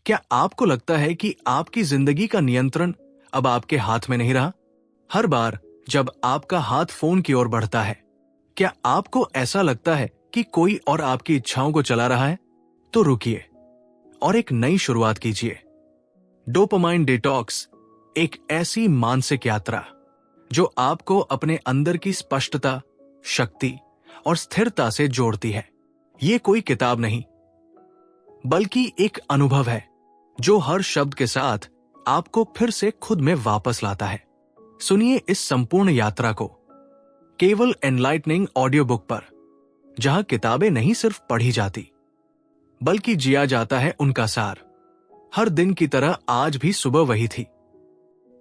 क्या आपको लगता है कि आपकी जिंदगी का नियंत्रण अब आपके हाथ में नहीं रहा? हर बार जब आपका हाथ फोन की ओर बढ़ता है, क्या आपको ऐसा लगता है कि कोई और आपकी इच्छाओं को चला रहा है? तो रुकिए और एक नई शुरुआत कीजिए। डोपामाइन डिटॉक्स एक ऐसी मानसिक यात्रा जो आपको अपने अंदर की स्पष्टता, शक्ति और स्थिरता से जोड़ती है। ये कोई किताब नहीं, बल्कि एक अनुभव है जो हर शब्द के साथ आपको फिर से खुद में वापस लाता है। सुनिए इस संपूर्ण यात्रा को केवल एनलाइटनिंग ऑडियो बुक पर, जहां किताबें नहीं सिर्फ पढ़ी जाती, बल्कि जिया जाता है उनका सार। हर दिन की तरह आज भी सुबह वही थी।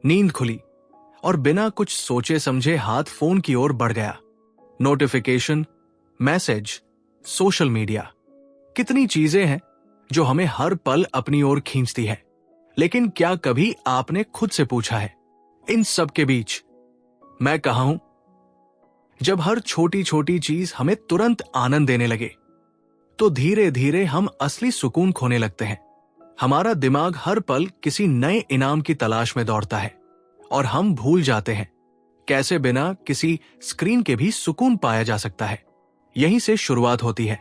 नींद खुली और बिना कुछ सोचे समझे हाथ फोन की ओर बढ़ गया। नोटिफिकेशन, मैसेज, सोशल मीडिया, कितनी चीजें हैं जो हमें हर पल अपनी ओर खींचती है। लेकिन क्या कभी आपने खुद से पूछा है, इन सब के बीच मैं कहां हूं? जब हर छोटी छोटी चीज हमें तुरंत आनंद देने लगे, तो धीरे धीरे हम असली सुकून खोने लगते हैं। हमारा दिमाग हर पल किसी नए इनाम की तलाश में दौड़ता है और हम भूल जाते हैं कैसे बिना किसी स्क्रीन के भी सुकून पाया जा सकता है। यहीं से शुरुआत होती है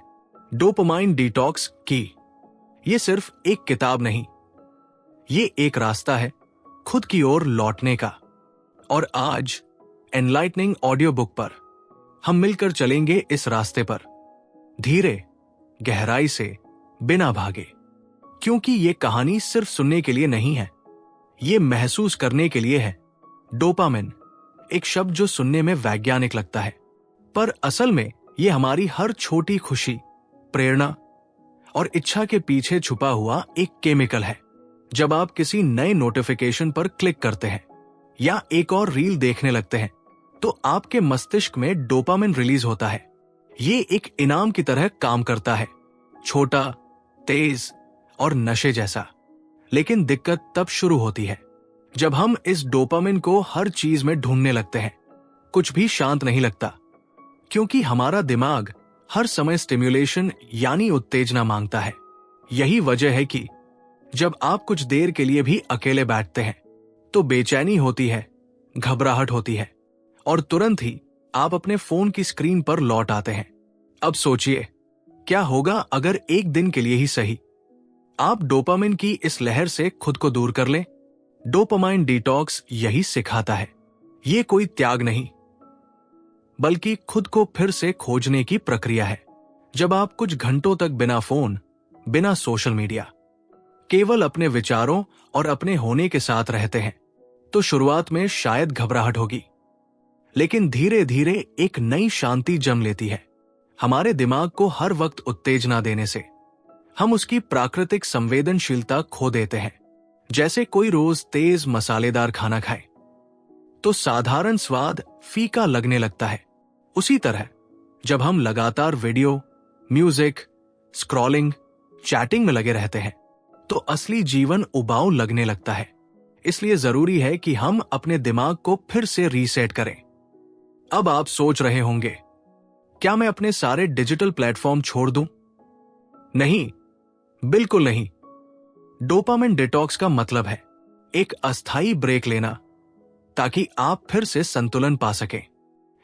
डोपामाइन डिटॉक्स की। ये सिर्फ एक किताब नहीं, ये एक रास्ता है खुद की ओर लौटने का। और आज एनलाइटनिंग ऑडियो बुक पर हम मिलकर चलेंगे इस रास्ते पर, धीरे, गहराई से, बिना भागे। क्योंकि ये कहानी सिर्फ सुनने के लिए नहीं है, ये महसूस करने के लिए है। डोपामिन एक शब्द जो सुनने में वैज्ञानिक लगता है, पर असल में ये हमारी हर छोटी खुशी, प्रेरणा और इच्छा के पीछे छुपा हुआ एक केमिकल है। जब आप किसी नए नोटिफिकेशन पर क्लिक करते हैं या एक और रील देखने लगते हैं, तो आपके मस्तिष्क में डोपामिन रिलीज होता है। ये एक इनाम की तरह काम करता है, छोटा, तेज और नशे जैसा। लेकिन दिक्कत तब शुरू होती है जब हम इस डोपामिन को हर चीज में ढूंढने लगते हैं। कुछ भी शांत नहीं लगता, क्योंकि हमारा दिमाग हर समय स्टिम्युलेशन यानी उत्तेजना मांगता है। यही वजह है कि जब आप कुछ देर के लिए भी अकेले बैठते हैं, तो बेचैनी होती है, घबराहट होती है और तुरंत ही आप अपने फोन की स्क्रीन पर लौट आते हैं। अब सोचिए, क्या होगा अगर एक दिन के लिए ही सही आप डोपामिन की इस लहर से खुद को दूर कर लें? डोपामाइन डिटॉक्स यही सिखाता है। ये कोई त्याग नहीं, बल्कि खुद को फिर से खोजने की प्रक्रिया है। जब आप कुछ घंटों तक बिना फोन, बिना सोशल मीडिया, केवल अपने विचारों और अपने होने के साथ रहते हैं, तो शुरुआत में शायद घबराहट होगी, लेकिन धीरे धीरे एक नई शांति जम लेती है। हमारे दिमाग को हर वक्त उत्तेजना देने से हम उसकी प्राकृतिक संवेदनशीलता खो देते हैं। जैसे कोई रोज तेज मसालेदार खाना खाए तो साधारण स्वाद फीका लगने लगता है, उसी तरह जब हम लगातार वीडियो, म्यूजिक, स्क्रॉलिंग, चैटिंग में लगे रहते हैं, तो असली जीवन उबाऊ लगने लगता है। इसलिए जरूरी है कि हम अपने दिमाग को फिर से रीसेट करें। अब आप सोच रहे होंगे, क्या मैं अपने सारे डिजिटल प्लेटफॉर्म छोड़ दूं? नहीं, बिल्कुल नहीं। डोपामिन डिटॉक्स का मतलब है एक अस्थायी ब्रेक लेना, ताकि आप फिर से संतुलन पा सकें।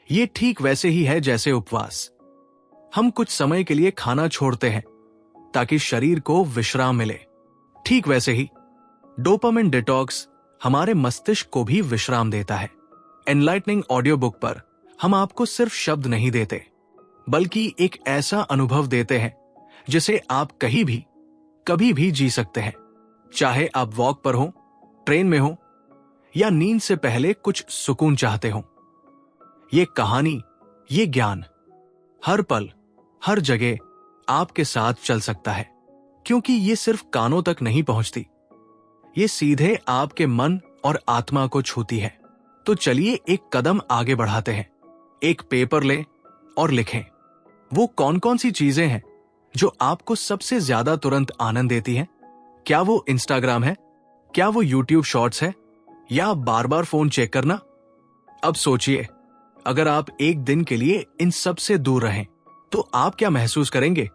ये ठीक वैसे ही है जैसे उपवास। हम कुछ समय के लिए खाना छोड़ते हैं ताकि शरीर को विश्राम मिले। ठीक वैसे ही डोपामिन डिटॉक्स हमारे मस्तिष्क को भी विश्राम देता है। एनलाइटनिंग ऑडियो बुक पर हम आपको सिर्फ शब्द नहीं देते, बल्कि एक ऐसा अनुभव देते हैं जिसे आप कहीं भी, कभी भी जी सकते हैं। चाहे आप वॉक पर हो, ट्रेन में हो या नींद से पहले कुछ सुकून चाहते हो। ये कहानी, ये ज्ञान हर पल, हर जगह आपके साथ चल सकता है, क्योंकि ये सिर्फ कानों तक नहीं पहुंचती, ये सीधे आपके मन और आत्मा को छूती है। तो चलिए एक कदम आगे बढ़ाते हैं। एक पेपर लें और लिखें, वो कौन कौन सी चीजें हैं जो आपको सबसे ज्यादा तुरंत आनंद देती हैं? क्या वो इंस्टाग्राम है? क्या वो यूट्यूब शॉर्ट्स है? या बार बार फोन चेक करना? अब सोचिए, अगर आप एक दिन के लिए इन सब से दूर रहें, तो आप क्या महसूस करेंगे?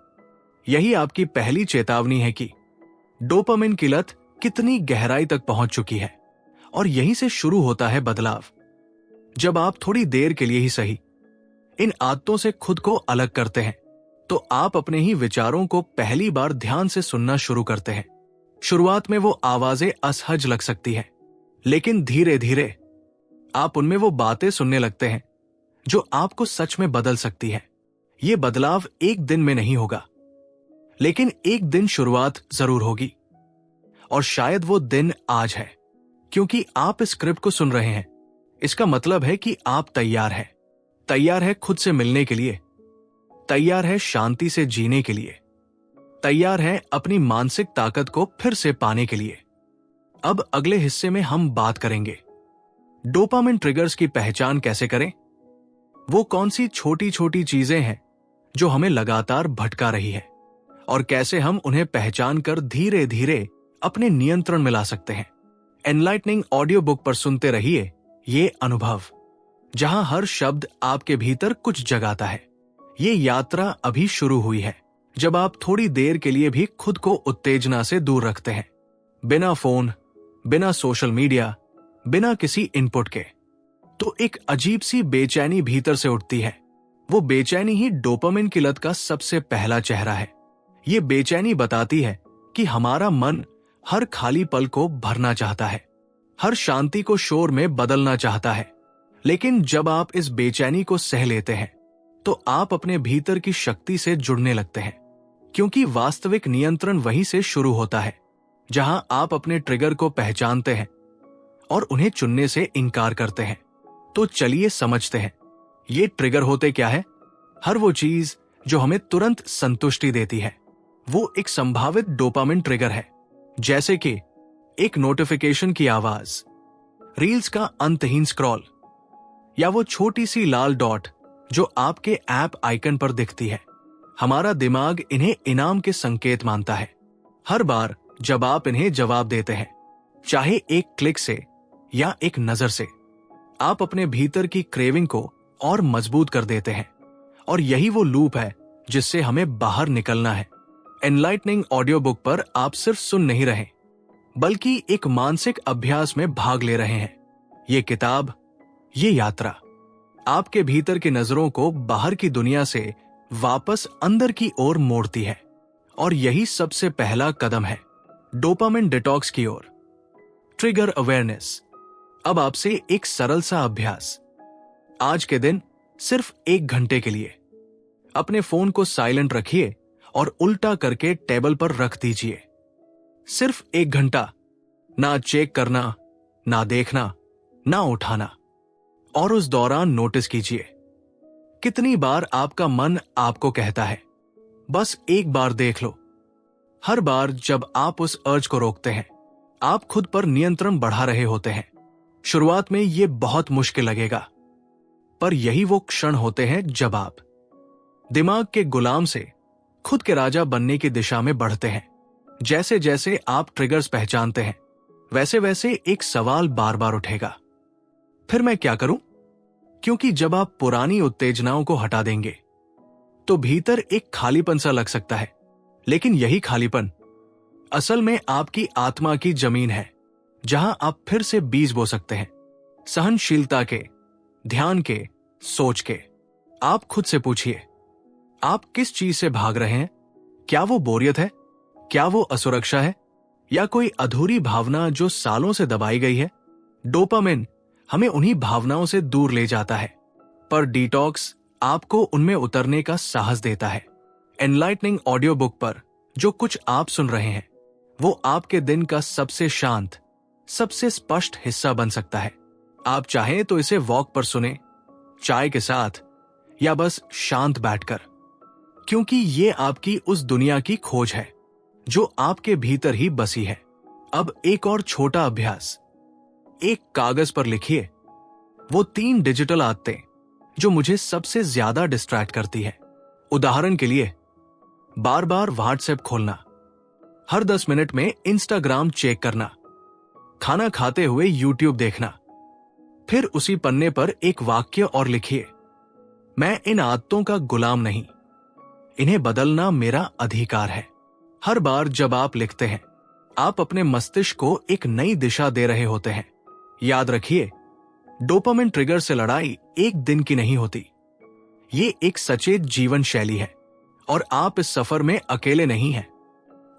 यही आपकी पहली चेतावनी है कि डोपामिन की लत कितनी गहराई तक पहुंच चुकी है, और यहीं से शुरू होता है बदलाव। जब आप थोड़ी देर के लिए ही सही इन आदतों से खुद को अलग करते हैं, तो आप अपने ही विचारों को पहली बार ध्यान से सुनना शुरू करते हैं। शुरुआत में वो आवाजें असहज लग सकती हैं, लेकिन धीरे धीरे आप उनमें वो बातें सुनने लगते हैं जो आपको सच में बदल सकती है। ये बदलाव एक दिन में नहीं होगा, लेकिन एक दिन शुरुआत जरूर होगी, और शायद वो दिन आज है। क्योंकि आप इस स्क्रिप्ट को सुन रहे हैं, इसका मतलब है कि आप तैयार हैं। तैयार है खुद से मिलने के लिए, तैयार है शांति से जीने के लिए, तैयार है अपनी मानसिक ताकत को फिर से पाने के लिए। अब अगले हिस्से में हम बात करेंगे डोपामिन ट्रिगर्स की पहचान कैसे करें। वो कौन सी छोटी छोटी चीजें हैं जो हमें लगातार भटका रही है, और कैसे हम उन्हें पहचान कर धीरे धीरे अपने नियंत्रण में ला सकते हैं। एनलाइटनिंग ऑडियो बुक पर सुनते रहिए ये अनुभव, जहां हर शब्द आपके भीतर कुछ जगाता है। ये यात्रा अभी शुरू हुई है, जब आप थोड़ी देर के लिए भी खुद को उत्तेजना से दूर रखते हैं, बिना फोन, बिना सोशल मीडिया, बिना किसी इनपुट के। तो एक अजीब सी बेचैनी भीतर से उठती है। वो बेचैनी ही डोपामिन की लत का सबसे पहला चेहरा है। ये बेचैनी बताती है कि हमारा मन हर खाली पल को भरना चाहता है, हर शांति को शोर में बदलना चाहता है। लेकिन जब आप इस बेचैनी को सह लेते हैं, तो आप अपने भीतर की शक्ति से जुड़ने लगते हैं। क्योंकि वास्तविक नियंत्रण वहीं से शुरू होता है, जहां आप अपने ट्रिगर को पहचानते हैं और उन्हें चुनने से इनकार करते हैं। तो चलिए समझते हैं, ये ट्रिगर होते क्या है। हर वो चीज जो हमें तुरंत संतुष्टि देती है, वो एक संभावित डोपामिन ट्रिगर है। जैसे कि एक नोटिफिकेशन की आवाज, रील्स का अंतहीन स्क्रॉल, या वो छोटी सी लाल डॉट जो आपके ऐप आइकन पर दिखती है। हमारा दिमाग इन्हें इनाम के संकेत मानता है। हर बार जब आप इन्हें जवाब देते हैं, चाहे एक क्लिक से या एक नजर से, आप अपने भीतर की क्रेविंग को और मजबूत कर देते हैं। और यही वो लूप है जिससे हमें बाहर निकलना है। एनलाइटनिंग ऑडियो बुक पर आप सिर्फ सुन नहीं रहे, बल्कि एक मानसिक अभ्यास में भाग ले रहे हैं। ये किताब, ये यात्रा आपके भीतर की नजरों को बाहर की दुनिया से वापस अंदर की ओर मोड़ती है। और यही सबसे पहला कदम है डोपामिन डिटॉक्स की ओर। Trigger awareness. अब आपसे एक सरल सा अभ्यास। आज के दिन सिर्फ 1 घंटे के लिए अपने फोन को साइलेंट रखिए और उल्टा करके टेबल पर रख दीजिए। सिर्फ 1 घंटा, ना चेक करना, ना देखना, ना उठाना। और उस दौरान नोटिस कीजिए कितनी बार आपका मन आपको कहता है, बस एक बार देख लो। हर बार जब आप उस अर्ज को रोकते हैं, आप खुद पर नियंत्रण बढ़ा रहे होते हैं। शुरुआत में यह बहुत मुश्किल लगेगा, पर यही वो क्षण होते हैं जब आप दिमाग के गुलाम से खुद के राजा बनने की दिशा में बढ़ते हैं। जैसे जैसे आप ट्रिगर्स पहचानते हैं, वैसे वैसे एक सवाल बार बार उठेगा, फिर मैं क्या करूं? क्योंकि जब आप पुरानी उत्तेजनाओं को हटा देंगे, तो भीतर एक खालीपन सा लग सकता है। लेकिन यही खालीपन असल में आपकी आत्मा की जमीन है, जहां आप फिर से बीज बो सकते हैं। सहनशीलता के, ध्यान के, सोच के। आप खुद से पूछिए, आप किस चीज से भाग रहे हैं? क्या वो बोरियत है? क्या वो असुरक्षा है? या कोई अधूरी भावना जो सालों से दबाई गई है? डोपामिन हमें उन्हीं भावनाओं से दूर ले जाता है, पर डिटॉक्स आपको उनमें उतरने का साहस देता है। एनलाइटनिंग ऑडियो बुक पर जो कुछ आप सुन रहे हैं, वो आपके दिन का सबसे शांत, सबसे स्पष्ट हिस्सा बन सकता है। आप चाहें तो इसे वॉक पर सुने, चाय के साथ, या बस शांत बैठकर। क्योंकि ये आपकी उस दुनिया की खोज है जो आपके भीतर ही बसी है। अब एक और छोटा अभ्यास। एक कागज पर लिखिए वो 3 डिजिटल आदतें जो मुझे सबसे ज्यादा डिस्ट्रैक्ट करती है। उदाहरण के लिए, बार बार व्हाट्सएप खोलना, हर 10 मिनट में इंस्टाग्राम चेक करना, खाना खाते हुए यूट्यूब देखना। फिर उसी पन्ने पर एक वाक्य और लिखिए, मैं इन आदतों का गुलाम नहीं, इन्हें बदलना मेरा अधिकार है। हर बार जब आप लिखते हैं, आप अपने मस्तिष्क को एक नई दिशा दे रहे होते हैं। याद रखिए, डोपामिन ट्रिगर से लड़ाई एक दिन की नहीं होती। ये एक सचेत जीवन शैली है और आप इस सफर में अकेले नहीं हैं।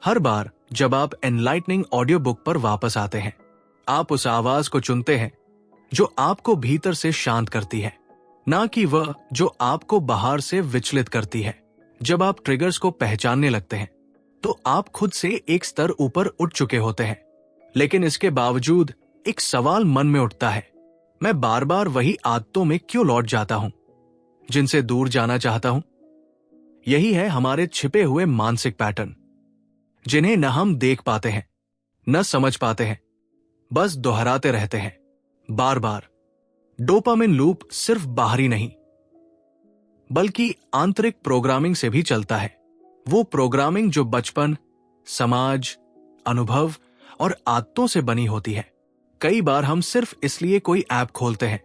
हर बार जब आप एनलाइटनिंग ऑडियो बुक पर वापस आते हैं, आप उस आवाज को चुनते हैं जो आपको भीतर से शांत करती है, ना कि वह जो आपको बाहर से विचलित करती है। जब आप ट्रिगर्स को पहचानने लगते हैं तो आप खुद से एक स्तर ऊपर उठ चुके होते हैं। लेकिन इसके बावजूद एक सवाल मन में उठता है, मैं बार बार वही आदतों में क्यों लौट जाता हूं जिनसे दूर जाना चाहता हूं? यही है हमारे छिपे हुए मानसिक पैटर्न, जिन्हें न हम देख पाते हैं, न समझ पाते हैं, बस दोहराते रहते हैं बार बार। डोपामिन लूप सिर्फ बाहरी नहीं, बल्कि आंतरिक प्रोग्रामिंग से भी चलता है। वो प्रोग्रामिंग जो बचपन, समाज, अनुभव और आदतों से बनी होती है। कई बार हम सिर्फ इसलिए कोई ऐप खोलते हैं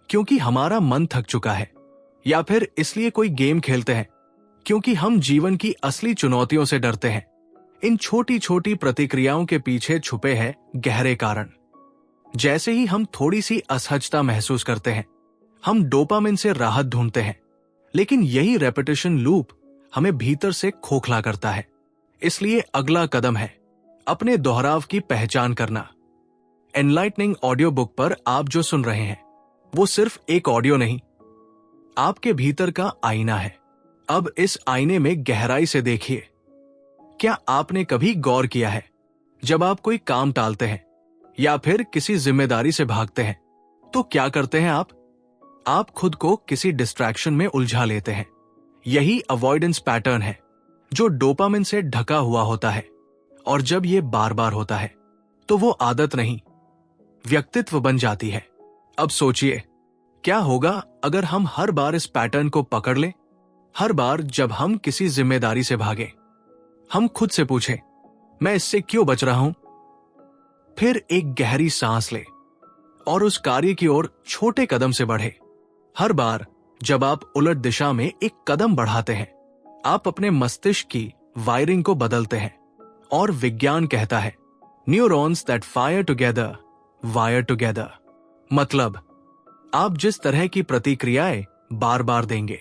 क्योंकि हमारा मन थक चुका है, या फिर इसलिए कोई गेम खेलते हैं क्योंकि हम जीवन की असली चुनौतियों से डरते हैं। इन छोटी छोटी प्रतिक्रियाओं के पीछे छुपे हैं गहरे कारण। जैसे ही हम थोड़ी सी असहजता महसूस करते हैं, हम डोपामिन से राहत ढूंढते हैं, लेकिन यही रेपिटेशन लूप हमें भीतर से खोखला करता है। इसलिए अगला कदम है अपने दोहराव की पहचान करना। एनलाइटनिंग ऑडियो बुक पर आप जो सुन रहे हैं वो सिर्फ एक ऑडियो नहीं, आपके भीतर का आईना है। अब इस आईने में गहराई से देखिए। क्या आपने कभी गौर किया है, जब आप कोई काम टालते हैं या फिर किसी जिम्मेदारी से भागते हैं तो क्या करते हैं आप खुद को किसी डिस्ट्रैक्शन में उलझा लेते हैं। यही अवॉइडेंस पैटर्न है जो डोपामिन से ढका हुआ होता है, और जब ये बार बार होता है तो वो आदत नहीं, व्यक्तित्व बन जाती है। अब सोचिए, क्या होगा अगर हम हर बार इस पैटर्न को पकड़ लें? हर बार जब हम किसी जिम्मेदारी से भागे, हम खुद से पूछें, मैं इससे क्यों बच रहा हूं? फिर एक गहरी सांस ले और उस कार्य की ओर छोटे कदम से बढ़े। हर बार जब आप उलट दिशा में एक कदम बढ़ाते हैं, आप अपने मस्तिष्क की वायरिंग को बदलते हैं। और विज्ञान कहता है, neurons that fire together wire together. मतलब, आप जिस तरह की प्रतिक्रियाएं बार बार देंगे,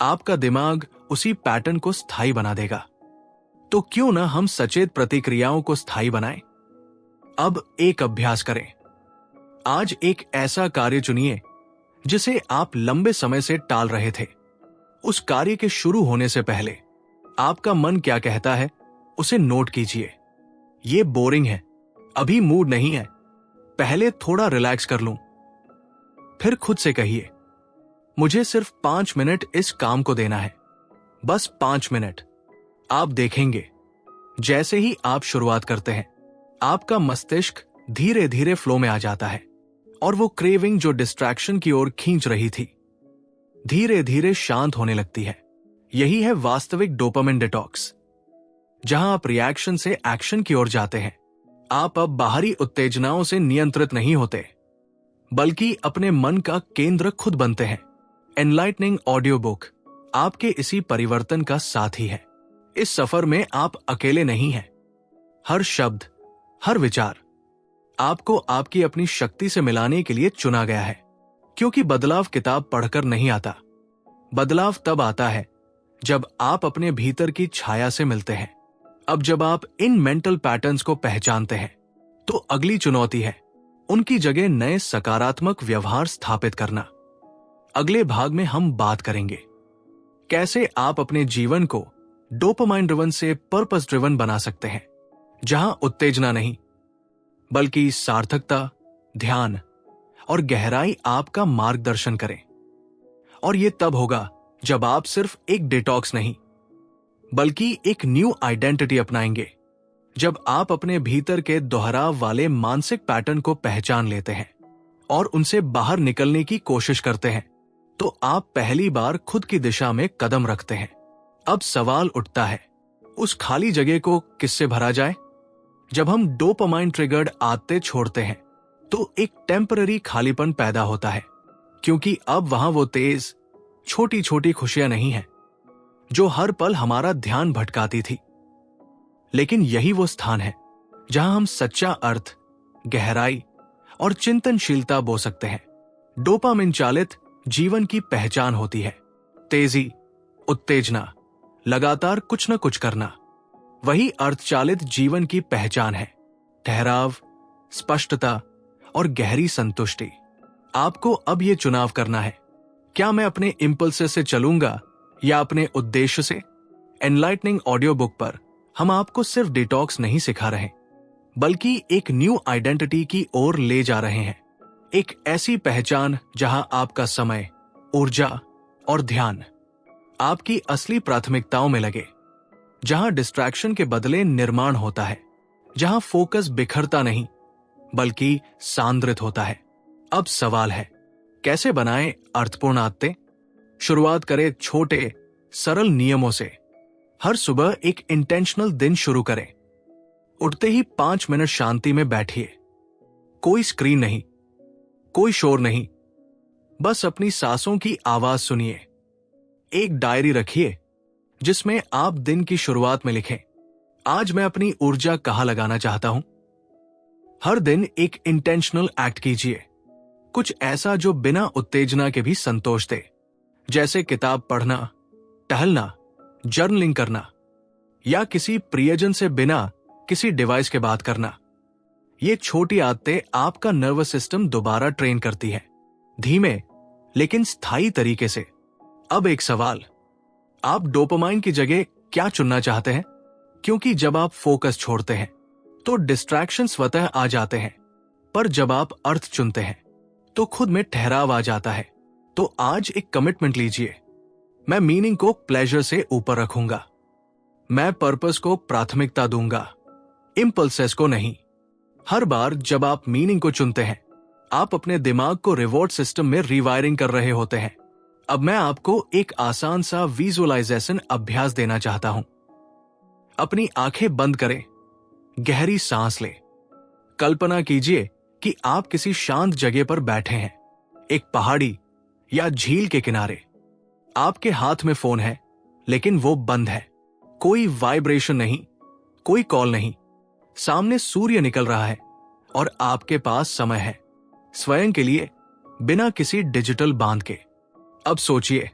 आपका दिमाग उसी पैटर्न को स्थायी बना देगा। तो क्यों ना हम सचेत प्रतिक्रियाओं को स्थायी बनाएं? अब एक अभ्यास करें। आज एक ऐसा कार्य चुनिए जिसे आप लंबे समय से टाल रहे थे। उस कार्य के शुरू होने से पहले आपका मन क्या कहता है, उसे नोट कीजिए। ये बोरिंग है, अभी मूड नहीं है, पहले थोड़ा रिलैक्स कर लूं। फिर खुद से कहिए, मुझे सिर्फ 5 मिनट इस काम को देना है, बस 5 मिनट। आप देखेंगे, जैसे ही आप शुरुआत करते हैं, आपका मस्तिष्क धीरे धीरे फ्लो में आ जाता है और वो क्रेविंग जो डिस्ट्रैक्शन की ओर खींच रही थी, धीरे धीरे शांत होने लगती है। यही है वास्तविक डोपामिन डिटॉक्स, जहां आप रिएक्शन से एक्शन की ओर जाते हैं। आप अब बाहरी उत्तेजनाओं से नियंत्रित नहीं होते, बल्कि अपने मन का केंद्र खुद बनते हैं। एनलाइटनिंग ऑडियो बुक आपके इसी परिवर्तन का साथी है। इस सफर में आप अकेले नहीं हैं। हर शब्द, हर विचार आपको आपकी अपनी शक्ति से मिलाने के लिए चुना गया है। क्योंकि बदलाव किताब पढ़कर नहीं आता, बदलाव तब आता है जब आप अपने भीतर की छाया से मिलते हैं। अब जब आप इन मेंटल पैटर्न्स को पहचानते हैं, तो अगली चुनौती है उनकी जगह नए सकारात्मक व्यवहार स्थापित करना। अगले भाग में हम बात करेंगे कैसे आप अपने जीवन को डोपामाइन ड्रिवन से पर्पस ड्रिवन बना सकते हैं, जहां उत्तेजना नहीं, बल्कि सार्थकता, ध्यान और गहराई आपका मार्गदर्शन करें। और यह तब होगा जब आप सिर्फ एक डिटॉक्स नहीं, बल्कि एक न्यू आइडेंटिटी अपनाएंगे। जब आप अपने भीतर के दोहराव वाले मानसिक पैटर्न को पहचान लेते हैं और उनसे बाहर निकलने की कोशिश करते हैं, तो आप पहली बार खुद की दिशा में कदम रखते हैं। अब सवाल उठता है, उस खाली जगह को किससे भरा जाए? जब हम डोपामाइन ट्रिगर्ड आदतें छोड़ते हैं, तो एक टेम्पररी खालीपन पैदा होता है, क्योंकि अब वहां वो तेज, छोटी छोटी खुशियां नहीं है जो हर पल हमारा ध्यान भटकाती थी। लेकिन यही वो स्थान है जहां हम सच्चा अर्थ, गहराई और चिंतनशीलता बो सकते हैं। डोपामिन चालित जीवन की पहचान होती है तेजी, उत्तेजना, लगातार कुछ न कुछ करना। वही अर्थ चालित जीवन की पहचान है ठहराव, स्पष्टता और गहरी संतुष्टि। आपको अब यह चुनाव करना है, क्या मैं अपने इंपल्स से चलूंगा या अपने उद्देश्य से। एनलाइटनिंग ऑडियो बुक पर हम आपको सिर्फ डिटॉक्स नहीं सिखा रहे, बल्कि एक न्यू आइडेंटिटी की ओर ले जा रहे हैं। एक ऐसी पहचान जहां आपका समय, ऊर्जा और ध्यान आपकी असली प्राथमिकताओं में लगे, जहां डिस्ट्रैक्शन के बदले निर्माण होता है, जहां फोकस बिखरता नहीं बल्कि सांद्रित होता है। अब सवाल है, कैसे बनाएं अर्थपूर्ण आदतें। शुरुआत करें छोटे सरल नियमों से। हर सुबह एक इंटेंशनल दिन शुरू करें। उठते ही 5 मिनट शांति में बैठिए। कोई स्क्रीन नहीं, कोई शोर नहीं, बस अपनी सांसों की आवाज सुनिए। एक डायरी रखिए जिसमें आप दिन की शुरुआत में लिखें, आज मैं अपनी ऊर्जा कहां लगाना चाहता हूं। हर दिन एक इंटेंशनल एक्ट कीजिए, कुछ ऐसा जो बिना उत्तेजना के भी संतोष दे, जैसे किताब पढ़ना, टहलना, जर्नलिंग करना या किसी प्रियजन से बिना किसी डिवाइस के बात करना। ये छोटी आदतें आपका नर्वस सिस्टम दोबारा ट्रेन करती है, धीमे लेकिन स्थायी तरीके से। अब एक सवाल, आप डोपामाइन की जगह क्या चुनना चाहते हैं? क्योंकि जब आप फोकस छोड़ते हैं तो डिस्ट्रैक्शन स्वतः आ जाते हैं, पर जब आप अर्थ चुनते हैं तो खुद में ठहराव आ जाता है। तो आज एक कमिटमेंट लीजिए, मैं मीनिंग को प्लेजर से ऊपर रखूंगा। मैं पर्पस को प्राथमिकता दूंगा, इंपल्सेस को नहीं। हर बार जब आप मीनिंग को चुनते हैं, आप अपने दिमाग को रिवॉर्ड सिस्टम में रिवायरिंग कर रहे होते हैं। अब मैं आपको एक आसान सा विजुअलाइजेशन अभ्यास देना चाहता हूं। अपनी आंखें बंद करें, गहरी सांस लें। कल्पना कीजिए कि आप किसी शांत जगह पर बैठे हैं, एक पहाड़ी या झील के किनारे। आपके हाथ में फोन है, लेकिन वो बंद है। कोई वाइब्रेशन नहीं, कोई कॉल नहीं। सामने सूर्य निकल रहा है और आपके पास समय है स्वयं के लिए, बिना किसी डिजिटल बांध के। अब सोचिए,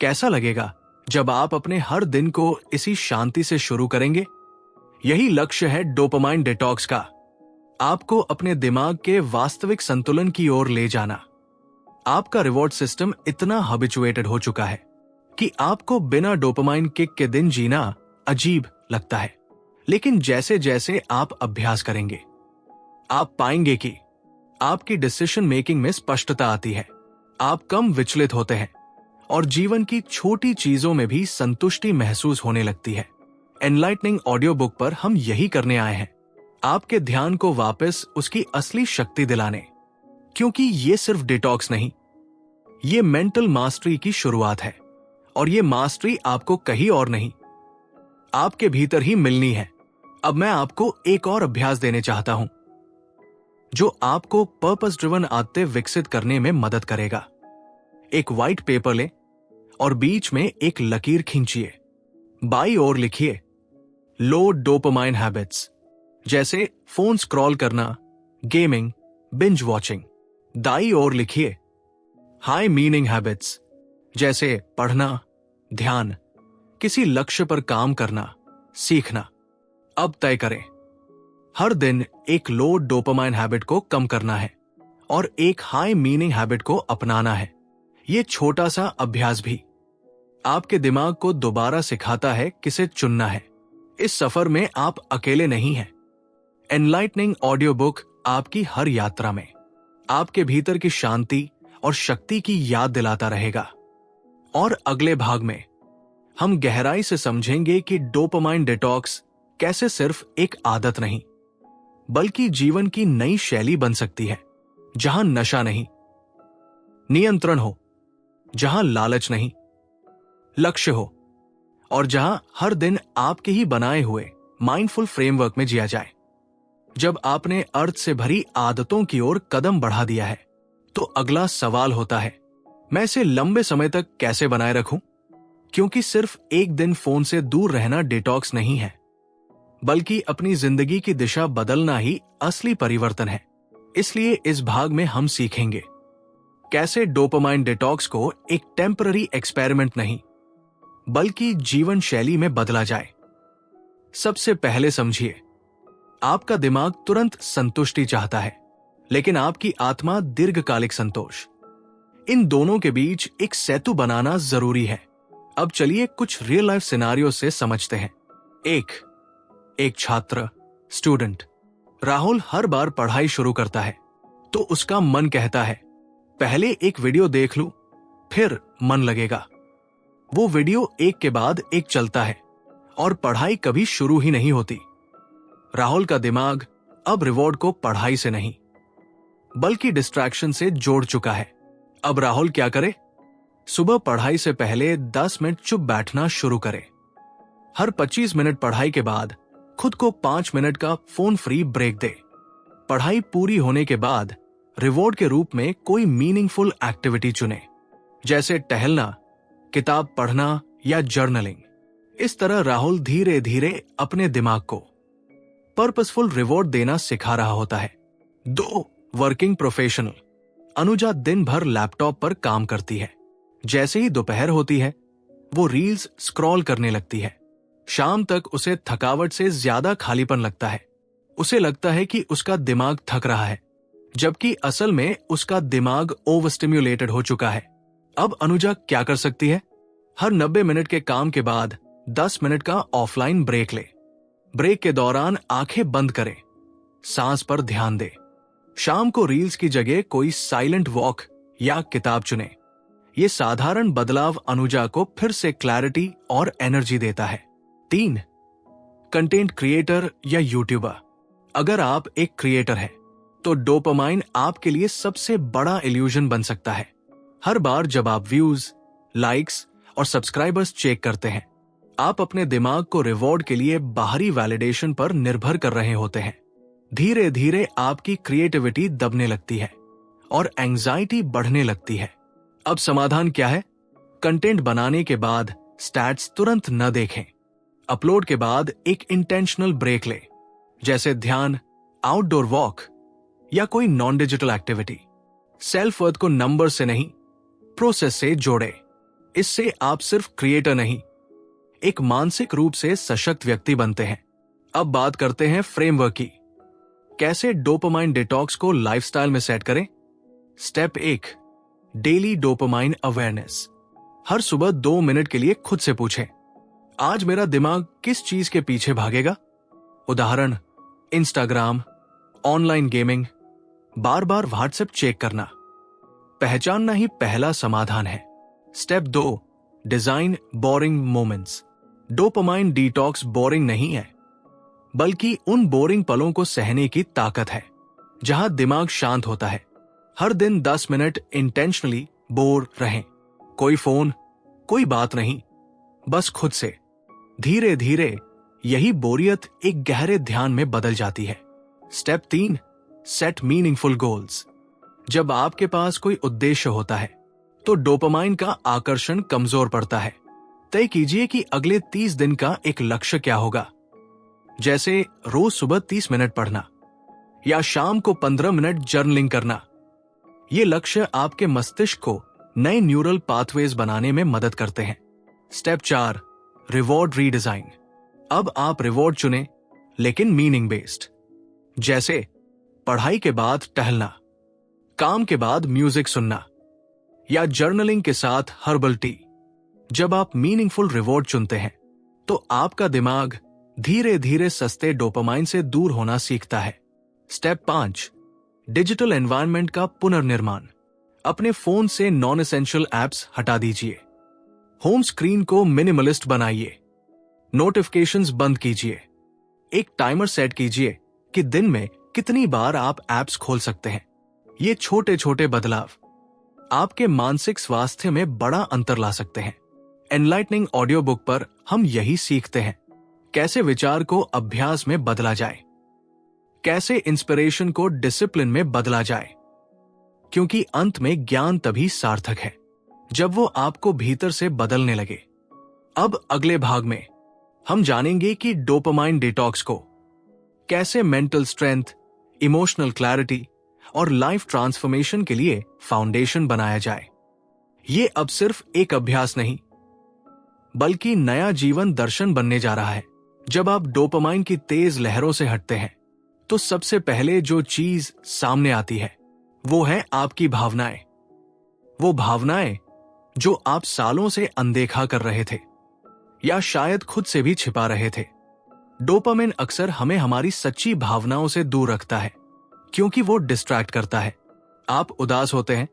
कैसा लगेगा जब आप अपने हर दिन को इसी शांति से शुरू करेंगे। यही लक्ष्य है डोपामाइन डिटॉक्स का, आपको अपने दिमाग के वास्तविक संतुलन की ओर ले जाना। आपका रिवॉर्ड सिस्टम इतना हैबिचुएटेड हो चुका है कि आपको बिना डोपामाइन किक के दिन जीना अजीब लगता है। लेकिन जैसे जैसे आप अभ्यास करेंगे, आप पाएंगे कि आपकी डिसीजन मेकिंग में स्पष्टता आती है, आप कम विचलित होते हैं और जीवन की छोटी चीजों में भी संतुष्टि महसूस होने लगती है। एनलाइटनिंग ऑडियो बुक पर हम यही करने आए हैं, आपके ध्यान को वापस उसकी असली शक्ति दिलाने। क्योंकि ये सिर्फ डिटॉक्स नहीं, ये मेंटल मास्टरी की शुरुआत है, और ये मास्टरी आपको कहीं और नहीं, आपके भीतर ही मिलनी है। अब मैं आपको एक और अभ्यास देने चाहता हूं जो आपको पर्पस ड्रिवन आदतें विकसित करने में मदद करेगा। एक व्हाइट पेपर लें और बीच में एक लकीर खींचिए। बाईं ओर लिखिए लो डोपामाइन हैबिट्स, जैसे फोन स्क्रॉल करना, गेमिंग, बिंज वॉचिंग। दाईं ओर लिखिए हाई मीनिंग हैबिट्स, जैसे पढ़ना, ध्यान, किसी लक्ष्य पर काम करना, सीखना। अब तय करें, हर दिन एक लो डोपामाइन हैबिट को कम करना है और एक हाई मीनिंग हैबिट को अपनाना है। यह छोटा सा अभ्यास भी आपके दिमाग को दोबारा सिखाता है किसे चुनना है। इस सफर में आप अकेले नहीं हैं। एनलाइटनिंग ऑडियो बुक आपकी हर यात्रा में आपके भीतर की शांति और शक्ति की याद दिलाता रहेगा। और अगले भाग में हम गहराई से समझेंगे कि डोपामाइन डिटॉक्स कैसे सिर्फ एक आदत नहीं, बल्कि जीवन की नई शैली बन सकती है, जहां नशा नहीं, नियंत्रण हो, जहां लालच नहीं, लक्ष्य हो, और जहां हर दिन आपके ही बनाए हुए माइंडफुल फ्रेमवर्क में जिया जाए। जब आपने अर्थ से भरी आदतों की ओर कदम बढ़ा दिया है, तो अगला सवाल होता है, मैं इसे लंबे समय तक कैसे बनाए रखूं? क्योंकि सिर्फ एक दिन फोन से दूर रहना डिटॉक्स नहीं है, बल्कि अपनी जिंदगी की दिशा बदलना ही असली परिवर्तन है। इसलिए इस भाग में हम सीखेंगे कैसे डोपामाइन डिटॉक्स को एक टेम्पररी एक्सपेरिमेंट नहीं बल्कि जीवन शैली में बदला जाए। सबसे पहले समझिए, आपका दिमाग तुरंत संतुष्टि चाहता है, लेकिन आपकी आत्मा दीर्घकालिक संतोष। इन दोनों के बीच एक सेतु बनाना जरूरी है। अब चलिए कुछ रियल लाइफ सिनारियो से समझते हैं। एक छात्र, स्टूडेंट। राहुल हर बार पढ़ाई शुरू करता है तो उसका मन कहता है पहले एक वीडियो देख लूं, फिर मन लगेगा। वो वीडियो एक के बाद एक चलता है और पढ़ाई कभी शुरू ही नहीं होती। राहुल का दिमाग अब रिवॉर्ड को पढ़ाई से नहीं बल्कि डिस्ट्रैक्शन से जोड़ चुका है। अब राहुल क्या करे? सुबह पढ़ाई से पहले 10 मिनट चुप बैठना शुरू करे। हर 25 मिनट पढ़ाई के बाद खुद को 5 मिनट का फोन फ्री ब्रेक दे। पढ़ाई पूरी होने के बाद रिवॉर्ड के रूप में कोई मीनिंगफुल एक्टिविटी चुने, जैसे टहलना, किताब पढ़ना या जर्नलिंग। इस तरह राहुल धीरे धीरे अपने दिमाग को पर्पसफुल रिवॉर्ड देना सिखा रहा होता है। 2. Working professional. अनुजा दिन भर लैपटॉप पर काम करती है। जैसे ही दोपहर होती है, वो रील्स स्क्रॉल करने लगती है। शाम तक उसे थकावट से ज्यादा खालीपन लगता है। उसे लगता है कि उसका दिमाग थक रहा है, जबकि असल में उसका दिमाग ओवर स्टिम्युलेटेड हो चुका है। अब अनुजा क्या कर सकती है? हर 90 मिनट के काम के बाद 10 मिनट का ऑफलाइन ब्रेक ले। ब्रेक के दौरान आंखें बंद करे, सांस पर ध्यान दे। शाम को रील्स की जगह कोई साइलेंट वॉक या किताब चुने। ये साधारण बदलाव अनुजा को फिर से क्लैरिटी और एनर्जी देता है। 3. कंटेंट क्रिएटर या यूट्यूबर। अगर आप एक क्रिएटर हैं, तो डोपामाइन आपके लिए सबसे बड़ा इल्यूजन बन सकता है। हर बार जब आप व्यूज, लाइक्स और सब्सक्राइबर्स चेक करते हैं, आप अपने दिमाग को रिवॉर्ड के लिए बाहरी वैलिडेशन पर निर्भर कर रहे होते हैं। धीरे धीरे आपकी क्रिएटिविटी दबने लगती है और एंजाइटी बढ़ने लगती है। अब समाधान क्या है? कंटेंट बनाने के बाद स्टैट्स तुरंत न देखें। अपलोड के बाद एक इंटेंशनल ब्रेक ले, जैसे ध्यान, आउटडोर वॉक या कोई non digital activity. Self worth को नंबर से नहीं, प्रोसेस से जोड़े। इससे आप सिर्फ क्रिएटर नहीं, एक मानसिक रूप से सशक्त व्यक्ति बनते हैं। अब बात करते हैं फ्रेमवर्क की। कैसे डोपामाइन डिटॉक्स को लाइफस्टाइल में सेट करें? स्टेप 1. Daily dopamine awareness. हर सुबह 2 मिनट के लिए खुद से पूछें, आज मेरा दिमाग किस चीज के पीछे भागेगा? उदाहरण, इंस्टाग्राम, ऑनलाइन गेमिंग, बार बार व्हाट्सएप चेक करना। पहचानना ही पहला समाधान है। Step 2. Design boring moments. Dopamine detox boring नहीं है, बल्कि उन बोरिंग पलों को सहने की ताकत है जहां दिमाग शांत होता है। हर दिन 10 मिनट इंटेंशनली बोर रहें। कोई फोन, कोई बात नहीं, बस खुद से। धीरे धीरे यही बोरियत एक गहरे ध्यान में बदल जाती है। स्टेप 3. Set meaningful goals. जब आपके पास कोई उद्देश्य होता है, तो डोपामाइन का आकर्षण कमजोर पड़ता है। तय कीजिए कि अगले 30 दिन का एक लक्ष्य क्या होगा, जैसे रोज सुबह 30 मिनट पढ़ना या शाम को 15 मिनट जर्नलिंग करना। ये लक्ष्य आपके मस्तिष्क को नए न्यूरल पाथवेज बनाने में मदद करते हैं। स्टेप 4. Reward redesign. अब आप रिवॉर्ड चुने, लेकिन मीनिंग बेस्ड, जैसे पढ़ाई के बाद टहलना, काम के बाद म्यूजिक सुनना या जर्नलिंग के साथ हर्बल टी। जब आप मीनिंगफुल रिवॉर्ड चुनते हैं, तो आपका दिमाग धीरे धीरे सस्ते डोपामाइन से दूर होना सीखता है। स्टेप 5. डिजिटल एनवायरनमेंट का पुनर्निर्माण। अपने फोन से नॉन एसेंशियल एप्स हटा दीजिए। होम स्क्रीन को मिनिमलिस्ट बनाइए। नोटिफिकेशंस बंद कीजिए। एक टाइमर सेट कीजिए कि दिन में कितनी बार आप एप्स खोल सकते हैं। ये छोटे छोटे बदलाव आपके मानसिक स्वास्थ्य में बड़ा अंतर ला सकते हैं। एनलाइटनिंग ऑडियो बुक पर हम यही सीखते हैं, कैसे विचार को अभ्यास में बदला जाए, कैसे इंस्पिरेशन को डिसिप्लिन में बदला जाए, क्योंकि अंत में ज्ञान तभी सार्थक है जब वो आपको भीतर से बदलने लगे। अब अगले भाग में हम जानेंगे कि डोपामाइन डिटॉक्स को कैसे मेंटल स्ट्रेंथ, इमोशनल क्लैरिटी और लाइफ ट्रांसफॉर्मेशन के लिए फाउंडेशन बनाया जाए। ये अब सिर्फ एक अभ्यास नहीं, बल्कि नया जीवन दर्शन बनने जा रहा है। जब आप डोपामाइन की तेज लहरों से हटते हैं, तो सबसे पहले जो चीज सामने आती है वो है आपकी भावनाएं। वो भावनाएं जो आप सालों से अनदेखा कर रहे थे या शायद खुद से भी छिपा रहे थे। डोपामाइन अक्सर हमें हमारी सच्ची भावनाओं से दूर रखता है, क्योंकि वो डिस्ट्रैक्ट करता है। आप उदास होते हैं,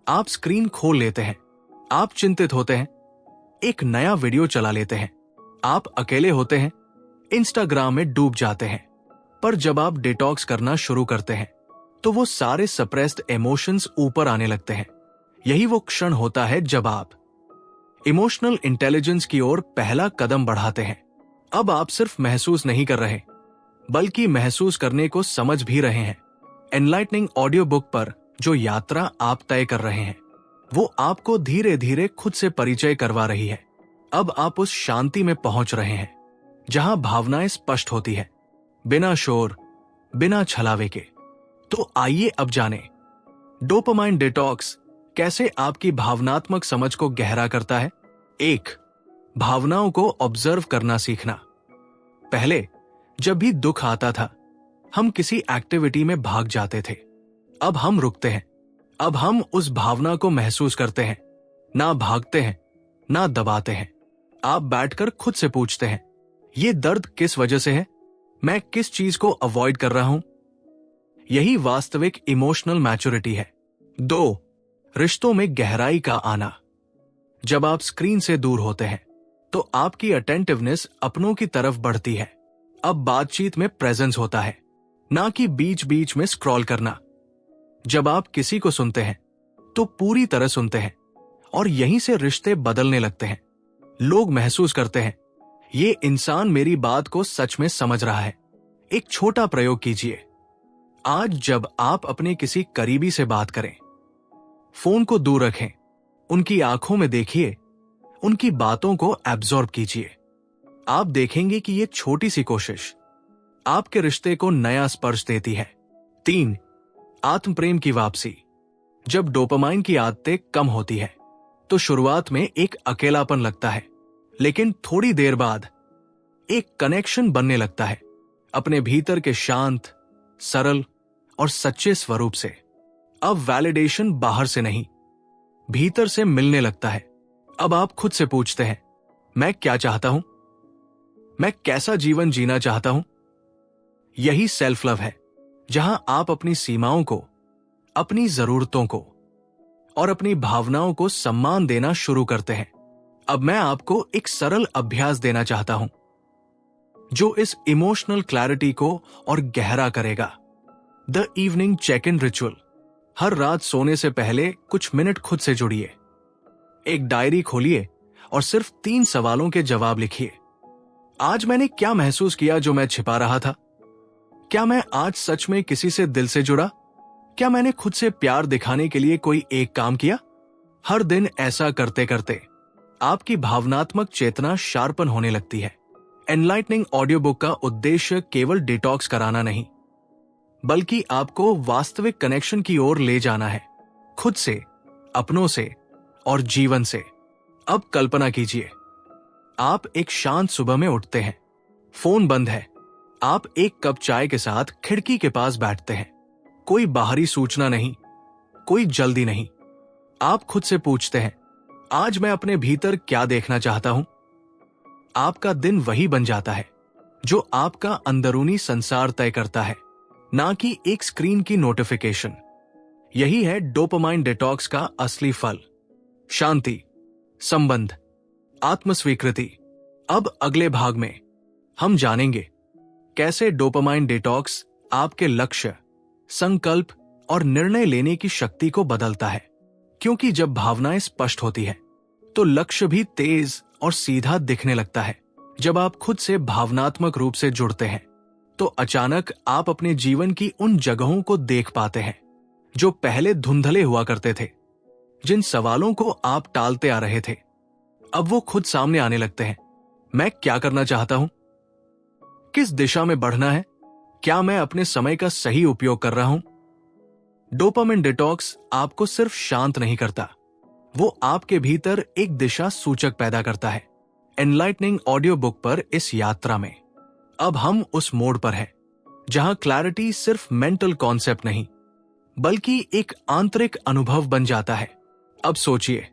आप स्क्रीन खोल लेते हैं, आप चिंतित होते हैं, एक नया वीडियो चला लेते हैं, आप अकेले होते हैं, इंस्टाग्राम में डूब जाते हैं। पर जब आप डिटॉक्स करना शुरू करते हैं, तो वो सारे सप्रेस्ड इमोशंस ऊपर आने लगते हैं। यही वो क्षण होता है जब आप इमोशनल इंटेलिजेंस की ओर पहला कदम बढ़ाते हैं। अब आप सिर्फ महसूस नहीं कर रहे, बल्कि महसूस करने को समझ भी रहे हैं। एनलाइटनिंग ऑडियो बुक पर जो यात्रा आप तय कर रहे हैं, वो आपको धीरे धीरे खुद से परिचय करवा रही है। अब आप उस शांति में पहुंच रहे हैं जहां भावनाएं स्पष्ट होती है, बिना शोर, बिना छलावे के। तो आइए अब जानें, डोपामाइन डिटॉक्स कैसे आपकी भावनात्मक समझ को गहरा करता है। 1. भावनाओं को ऑब्जर्व करना सीखना। पहले जब भी दुख आता था, हम किसी एक्टिविटी में भाग जाते थे। अब हम रुकते हैं, अब हम उस भावना को महसूस करते हैं, ना भागते हैं, ना दबाते हैं। आप बैठकर खुद से पूछते हैं, ये दर्द किस वजह से है? मैं किस चीज को अवॉइड कर रहा हूं? यही वास्तविक इमोशनल मैच्योरिटी है। 2. रिश्तों में गहराई का आना। जब आप स्क्रीन से दूर होते हैं, तो आपकी अटेंटिवनेस अपनों की तरफ बढ़ती है। अब बातचीत में प्रेजेंस होता है, ना कि बीच बीच में स्क्रॉल करना। जब आप किसी को सुनते हैं, तो पूरी तरह सुनते हैं, और यहीं से रिश्ते बदलने लगते हैं। लोग महसूस करते हैं, ये इंसान मेरी बात को सच में समझ रहा है। एक छोटा प्रयोग कीजिए। आज जब आप अपने किसी करीबी से बात करें, फोन को दूर रखें, उनकी आंखों में देखिए, उनकी बातों को एब्जॉर्ब कीजिए। आप देखेंगे कि ये छोटी सी कोशिश आपके रिश्ते को नया स्पर्श देती है। 3. आत्म प्रेम की वापसी। जब डोपामाइन की आदतें कम होती है, तो शुरुआत में एक अकेलापन लगता है, लेकिन थोड़ी देर बाद एक कनेक्शन बनने लगता है अपने भीतर के शांत, सरल और सच्चे स्वरूप से। अब वैलिडेशन बाहर से नहीं, भीतर से मिलने लगता है। अब आप खुद से पूछते हैं, मैं क्या चाहता हूं? मैं कैसा जीवन जीना चाहता हूं? यही सेल्फ लव है, जहां आप अपनी सीमाओं को, अपनी जरूरतों को और अपनी भावनाओं को सम्मान देना शुरू करते हैं। अब मैं आपको एक सरल अभ्यास देना चाहता हूं, जो इस इमोशनल क्लैरिटी को और गहरा करेगा। The evening check in ritual. हर रात सोने से पहले कुछ मिनट खुद से जुड़िए। एक डायरी खोलिए और सिर्फ 3 सवालों के जवाब लिखिए। आज मैंने क्या महसूस किया जो मैं छिपा रहा था? क्या मैं आज सच में किसी से दिल से जुड़ा? क्या मैंने खुद से प्यार दिखाने के लिए कोई एक काम किया? हर दिन ऐसा करते करते आपकी भावनात्मक चेतना शार्पन होने लगती है। एनलाइटनिंग ऑडियो बुक का उद्देश्य केवल डिटॉक्स कराना नहीं, बल्कि आपको वास्तविक कनेक्शन की ओर ले जाना है, खुद से, अपनों से और जीवन से। अब कल्पना कीजिए, आप एक शांत सुबह में उठते हैं, फोन बंद है, आप एक कप चाय के साथ खिड़की के पास बैठते हैं। कोई बाहरी सूचना नहीं, कोई जल्दी नहीं। आप खुद से पूछते हैं, आज मैं अपने भीतर क्या देखना चाहता हूं? आपका दिन वही बन जाता है जो आपका अंदरूनी संसार तय करता है, ना कि एक स्क्रीन की नोटिफिकेशन। यही है डोपामाइन डिटॉक्स का असली फल। शांति, संबंध, आत्मस्वीकृति। अब अगले भाग में हम जानेंगे कैसे डोपामाइन डिटॉक्स आपके लक्ष्य, संकल्प और निर्णय लेने की शक्ति को बदलता है। क्योंकि जब भावनाएं स्पष्ट होती है, तो लक्ष्य भी तेज और सीधा दिखने लगता है। जब आप खुद से भावनात्मक रूप से जुड़ते हैं, तो अचानक आप अपने जीवन की उन जगहों को देख पाते हैं जो पहले धुंधले हुआ करते थे। जिन सवालों को आप टालते आ रहे थे, अब वो खुद सामने आने लगते हैं। मैं क्या करना चाहता हूं, किस दिशा में बढ़ना है, क्या मैं अपने समय का सही उपयोग कर रहा हूं। डोपामिन डिटॉक्स आपको सिर्फ शांत नहीं करता, वो आपके भीतर एक दिशा सूचक पैदा करता है। एनलाइटनिंग ऑडियो बुक पर इस यात्रा में अब हम उस मोड पर हैं जहां क्लैरिटी सिर्फ मेंटल कॉन्सेप्ट नहीं बल्कि एक आंतरिक अनुभव बन जाता है। अब सोचिए,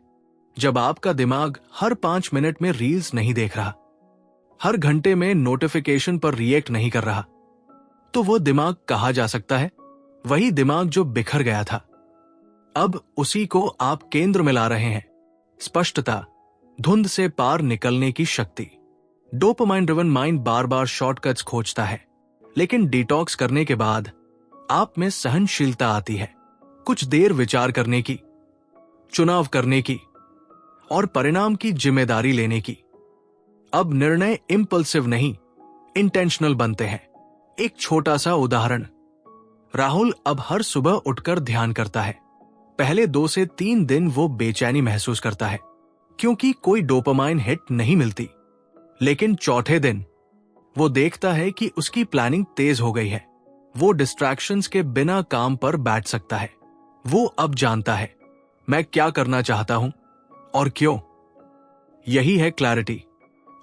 जब आपका दिमाग हर 5 मिनट में रील्स नहीं देख रहा, हर घंटे में नोटिफिकेशन पर रिएक्ट नहीं कर रहा, तो वो दिमाग कहा जा सकता है वही दिमाग जो बिखर गया था। अब उसी को आप केंद्र में ला रहे हैं, स्पष्टता, धुंध से पार निकलने की शक्ति। डोपामाइन ड्रिवन माइंड बार बार शॉर्टकट्स खोजता है, लेकिन डिटॉक्स करने के बाद आप में सहनशीलता आती है, कुछ देर विचार करने की, चुनाव करने की और परिणाम की जिम्मेदारी लेने की। अब निर्णय इंपल्सिव नहीं, इंटेंशनल बनते हैं। एक छोटा सा उदाहरण, राहुल अब हर सुबह उठकर ध्यान करता है। पहले 2 से 3 दिन वो बेचैनी महसूस करता है क्योंकि कोई डोपामाइन हिट नहीं मिलती, लेकिन चौथे दिन वो देखता है कि उसकी प्लानिंग तेज हो गई है। वो डिस्ट्रैक्शंस के बिना काम पर बैठ सकता है। वो अब जानता है मैं क्या करना चाहता हूं और क्यों। यही है क्लैरिटी।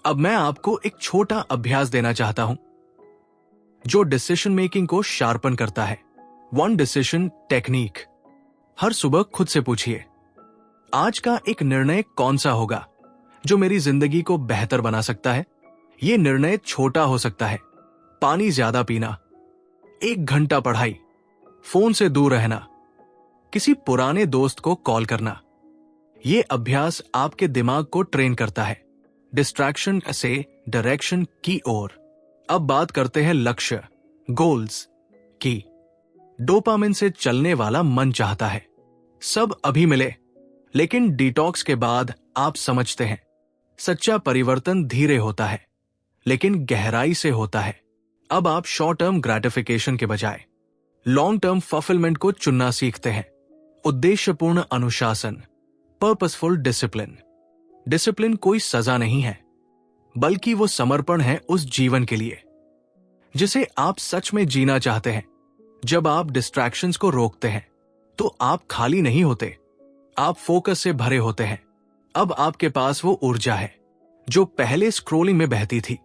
अब मैं आपको एक छोटा अभ्यास देना चाहता हूं जो डिसीजन मेकिंग को शार्पन करता है। 1 डिसीजन टेक्निक। हर सुबह खुद से पूछिए, आज का एक निर्णय कौन सा होगा जो मेरी जिंदगी को बेहतर बना सकता है। यह निर्णय छोटा हो सकता है, पानी ज्यादा पीना, 1 घंटा पढ़ाई, फोन से दूर रहना, किसी पुराने दोस्त को कॉल करना। यह अभ्यास आपके दिमाग को ट्रेन करता है डिस्ट्रैक्शन से डायरेक्शन की ओर। अब बात करते हैं लक्ष्य, गोल्स की। डोपामिन से चलने वाला मन चाहता है सब अभी मिले, लेकिन डिटॉक्स के बाद आप समझते हैं सच्चा परिवर्तन धीरे होता है लेकिन गहराई से होता है। अब आप शॉर्ट टर्म ग्रेटिफिकेशन के बजाय लॉन्ग टर्म फुलफिलमेंट को चुनना सीखते हैं। उद्देश्यपूर्ण अनुशासन, पर्पसफुल डिसिप्लिन। डिसिप्लिन कोई सजा नहीं है, बल्कि वो समर्पण है उस जीवन के लिए जिसे आप सच में जीना चाहते हैं। जब आप डिस्ट्रैक्शंस को रोकते हैं तो आप खाली नहीं होते, आप फोकस से भरे होते हैं। अब आपके पास वो ऊर्जा है जो पहले स्क्रोलिंग में बहती थी।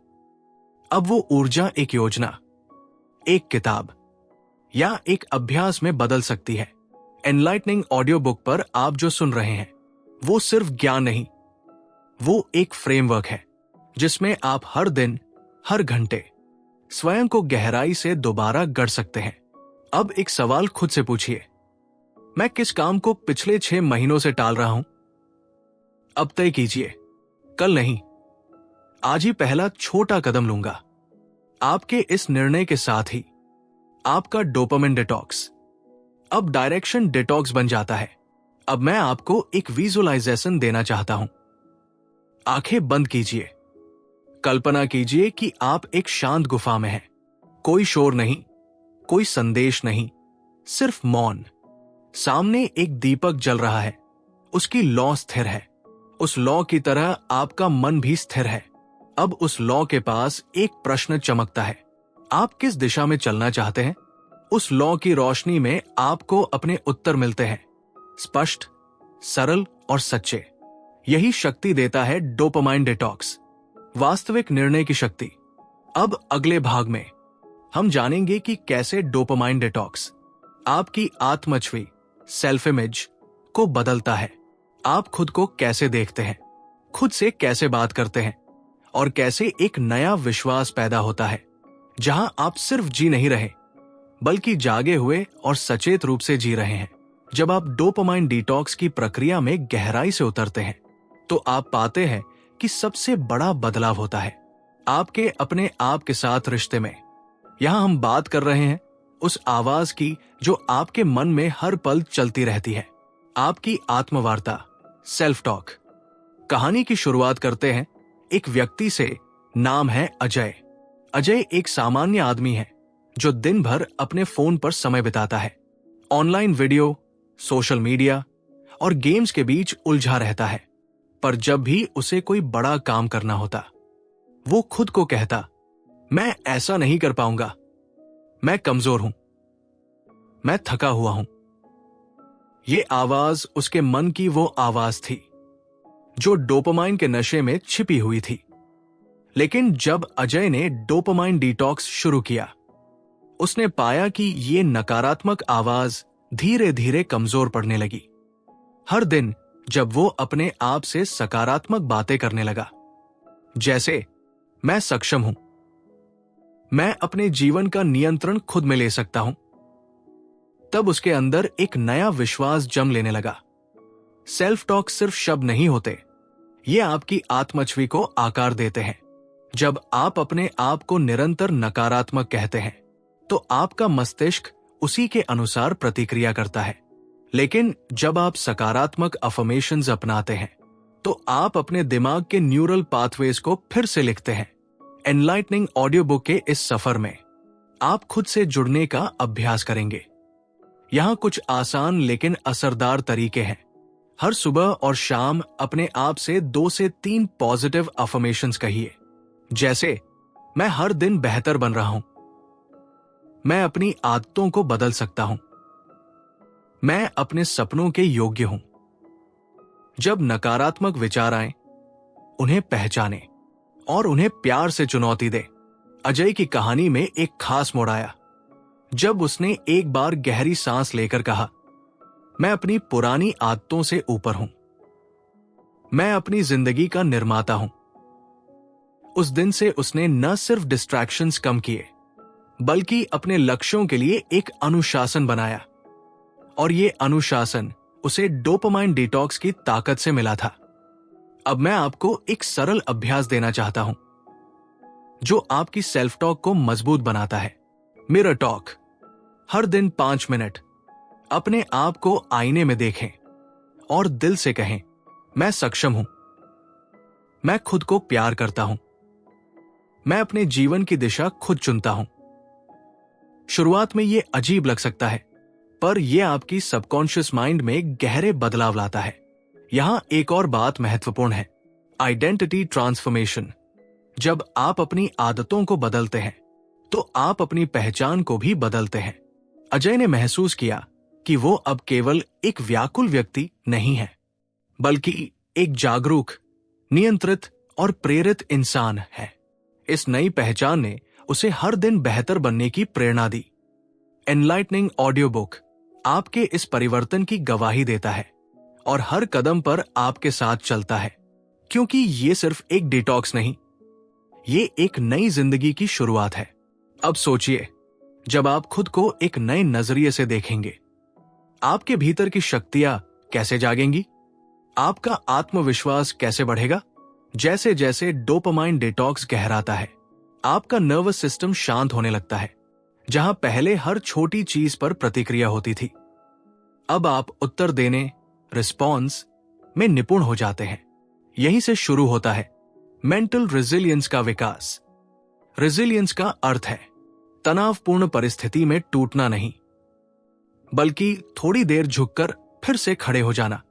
अब वो ऊर्जा एक योजना, एक किताब या एक अभ्यास में बदल सकती है। एनलाइटनिंग ऑडियो बुक पर आप जो सुन रहे हैं वो सिर्फ ज्ञान नहीं, वो एक फ्रेमवर्क है जिसमें आप हर दिन, हर घंटे स्वयं को गहराई से दोबारा गढ़ सकते हैं। अब एक सवाल खुद से पूछिए, मैं किस काम को पिछले 6 महीनों से टाल रहा हूं। अब तय कीजिए, कल नहीं, आज ही पहला छोटा कदम लूंगा। आपके इस निर्णय के साथ ही आपका डोपामिन डिटॉक्स अब डायरेक्शन डिटॉक्स बन जाता है। अब मैं आपको एक विजुअलाइजेशन देना चाहता हूं। आंखें बंद कीजिए, कल्पना कीजिए कि आप एक शांत गुफा में हैं। कोई शोर नहीं, कोई संदेश नहीं, सिर्फ मौन। सामने एक दीपक जल रहा है, उसकी लौ स्थिर है। उस लौ की तरह आपका मन भी स्थिर है। अब उस लौ के पास एक प्रश्न चमकता है, आप किस दिशा में चलना चाहते हैं। उस लौ की रोशनी में आपको अपने उत्तर मिलते हैं, स्पष्ट, सरल और सच्चे। यही शक्ति देता है डोपामाइन डिटॉक्स, वास्तविक निर्णय की शक्ति। अब अगले भाग में हम जानेंगे कि कैसे डोपामाइन डिटॉक्स आपकी आत्मछवि, सेल्फ इमेज को बदलता है। आप खुद को कैसे देखते हैं, खुद से कैसे बात करते हैं और कैसे एक नया विश्वास पैदा होता है जहां आप सिर्फ जी नहीं रहे बल्कि जागे हुए और सचेत रूप से जी रहे हैं। जब आप डोपामाइन डिटॉक्स की प्रक्रिया में गहराई से उतरते हैं तो आप पाते हैं कि सबसे बड़ा बदलाव होता है आपके अपने आप के साथ रिश्ते में। यहां हम बात कर रहे हैं उस आवाज की जो आपके मन में हर पल चलती रहती है, आपकी आत्मवार्ता, सेल्फ टॉक। कहानी की शुरुआत करते हैं एक व्यक्ति से, नाम है अजय। अजय एक सामान्य आदमी है जो दिन भर अपने फोन पर समय बिताता है, ऑनलाइन वीडियो, सोशल मीडिया और गेम्स के बीच उलझा रहता है। पर जब भी उसे कोई बड़ा काम करना होता, वो खुद को कहता, मैं ऐसा नहीं कर पाऊंगा, मैं कमजोर हूं, मैं थका हुआ हूं। ये आवाज उसके मन की वो आवाज थी जो डोपामाइन के नशे में छिपी हुई थी। लेकिन जब अजय ने डोपामाइन डिटॉक्स शुरू किया, उसने पाया कि ये नकारात्मक आवाज धीरे धीरे कमजोर पड़ने लगी। हर दिन जब वो अपने आप से सकारात्मक बातें करने लगा, जैसे मैं सक्षम हूं, मैं अपने जीवन का नियंत्रण खुद में ले सकता हूं, तब उसके अंदर एक नया विश्वास जम लेने लगा। सेल्फ टॉक सिर्फ शब्द नहीं होते, ये आपकी आत्मछवि को आकार देते हैं। जब आप अपने आप को निरंतर नकारात्मक कहते हैं, तो आपका मस्तिष्क उसी के अनुसार प्रतिक्रिया करता है। लेकिन जब आप सकारात्मक अफर्मेशंस अपनाते हैं, तो आप अपने दिमाग के न्यूरल पाथवेज को फिर से लिखते हैं। एनलाइटनिंग ऑडियो बुक के इस सफर में आप खुद से जुड़ने का अभ्यास करेंगे। यहां कुछ आसान लेकिन असरदार तरीके हैं। हर सुबह और शाम अपने आप से 2 से 3 पॉजिटिव अफर्मेशंस कहिए, जैसे मैं हर दिन बेहतर बन रहा हूं, मैं अपनी आदतों को बदल सकता हूं, मैं अपने सपनों के योग्य हूं। जब नकारात्मक विचार आए, उन्हें पहचाने और उन्हें प्यार से चुनौती दे। अजय की कहानी में एक खास मोड़ आया जब उसने एक बार गहरी सांस लेकर कहा, मैं अपनी पुरानी आदतों से ऊपर हूं, मैं अपनी जिंदगी का निर्माता हूं। उस दिन से उसने न सिर्फ डिस्ट्रैक्शंस कम किए, बल्कि अपने लक्ष्यों के लिए एक अनुशासन बनाया। और ये अनुशासन उसे डोपामाइन डिटॉक्स की ताकत से मिला था। अब मैं आपको एक सरल अभ्यास देना चाहता हूं जो आपकी सेल्फ टॉक को मजबूत बनाता है। Mirror talk. हर दिन 5 मिनट अपने आप को आईने में देखें और दिल से कहें, मैं सक्षम हूं, मैं खुद को प्यार करता हूं, मैं अपने जीवन की दिशा खुद चुनता हूं। शुरुआत में यह अजीब लग सकता है, पर यह आपकी सबकॉन्शियस माइंड में गहरे बदलाव लाता है। यहां एक और बात महत्वपूर्ण है, आइडेंटिटी ट्रांसफॉर्मेशन। जब आप अपनी आदतों को बदलते हैं, तो आप अपनी पहचान को भी बदलते हैं। अजय ने महसूस किया कि वो अब केवल एक व्याकुल व्यक्ति नहीं है, बल्कि एक जागरूक, नियंत्रित और प्रेरित इंसान है। इस नई पहचान ने उसे हर दिन बेहतर बनने की प्रेरणा दी। एनलाइटनिंग ऑडियो बुक आपके इस परिवर्तन की गवाही देता है और हर कदम पर आपके साथ चलता है, क्योंकि ये सिर्फ एक डिटॉक्स नहीं, ये एक नई जिंदगी की शुरुआत है। अब सोचिए, जब आप खुद को एक नए नजरिए से देखेंगे, आपके भीतर की शक्तियां कैसे जागेंगी, आपका आत्मविश्वास कैसे बढ़ेगा। जैसे जैसे डोपामाइन डिटॉक्स गहराता है, आपका नर्वस सिस्टम शांत होने लगता है। जहां पहले हर छोटी चीज पर प्रतिक्रिया होती थी, अब आप उत्तर देने, रिस्पॉन्स में निपुण हो जाते हैं। यहीं से शुरू होता है मेंटल रेजिलियंस का विकास। रेजिलियंस का अर्थ है तनावपूर्ण परिस्थिति में टूटना नहीं, बल्कि थोड़ी देर झुककर फिर से खड़े हो जाना।